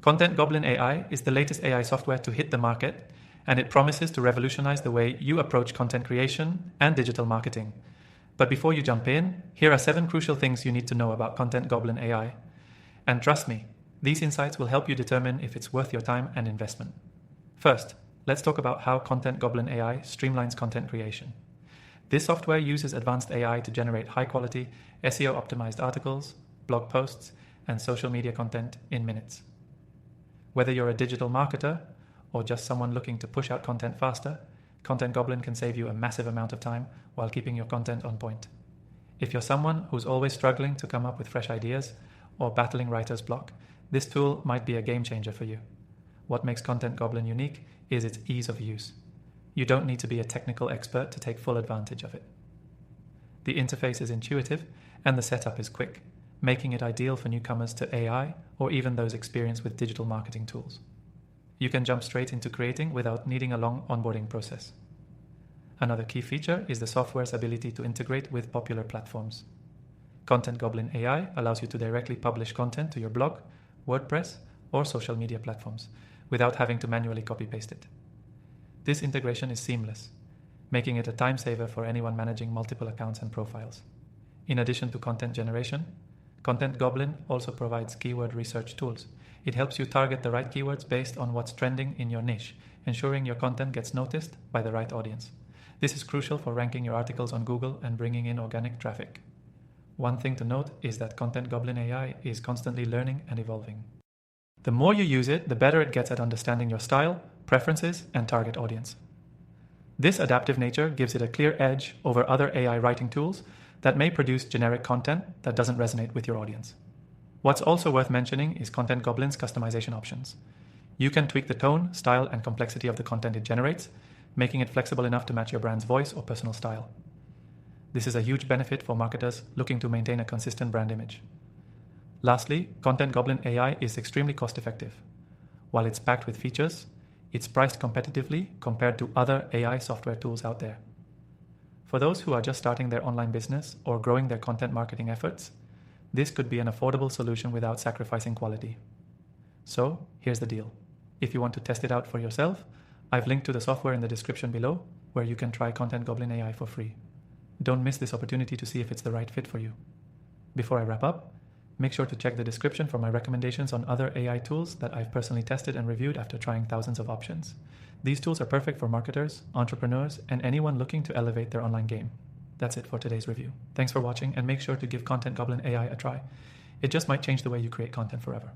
Content Goblin AI is the latest AI software to hit the market, and it promises to revolutionize the way you approach content creation and digital marketing. But before you jump in, here are 7 crucial things you need to know about Content Goblin AI. And trust me, these insights will help you determine if it's worth your time and investment. First, let's talk about how Content Goblin AI streamlines content creation. This software uses advanced AI to generate high-quality, SEO-optimized articles, blog posts, and social media content in minutes. Whether you're a digital marketer or just someone looking to push out content faster, Content Goblin can save you a massive amount of time while keeping your content on point. If you're someone who's always struggling to come up with fresh ideas or battling writer's block, this tool might be a game changer for you. What makes Content Goblin unique is its ease of use. You don't need to be a technical expert to take full advantage of it. The interface is intuitive and the setup is quick, making it ideal for newcomers to AI or even those experienced with digital marketing tools. You can jump straight into creating without needing a long onboarding process. Another key feature is the software's ability to integrate with popular platforms. Content Goblin AI allows you to directly publish content to your blog, WordPress, or social media platforms without having to manually copy-paste it. This integration is seamless, making it a time saver for anyone managing multiple accounts and profiles. In addition to content generation, Content Goblin also provides keyword research tools. It helps you target the right keywords based on what's trending in your niche, ensuring your content gets noticed by the right audience. This is crucial for ranking your articles on Google and bringing in organic traffic. One thing to note is that Content Goblin AI is constantly learning and evolving. The more you use it, the better it gets at understanding your style, preferences, and target audience. This adaptive nature gives it a clear edge over other AI writing tools that may produce generic content that doesn't resonate with your audience. What's also worth mentioning is Content Goblin's customization options. You can tweak the tone, style, and complexity of the content it generates, making it flexible enough to match your brand's voice or personal style. This is a huge benefit for marketers looking to maintain a consistent brand image. Lastly, Content Goblin AI is extremely cost-effective. While it's packed with features, it's priced competitively compared to other AI software tools out there. For those who are just starting their online business or growing their content marketing efforts, this could be an affordable solution without sacrificing quality. So, here's the deal. If you want to test it out for yourself, I've linked to the software in the description below, where you can try Content Goblin AI for free. Don't miss this opportunity to see if it's the right fit for you. Before I wrap up, make sure to check the description for my recommendations on other AI tools that I've personally tested and reviewed after trying thousands of options. These tools are perfect for marketers, entrepreneurs, and anyone looking to elevate their online game. That's it for today's review. Thanks for watching, and make sure to give Content Goblin AI a try. It just might change the way you create content forever.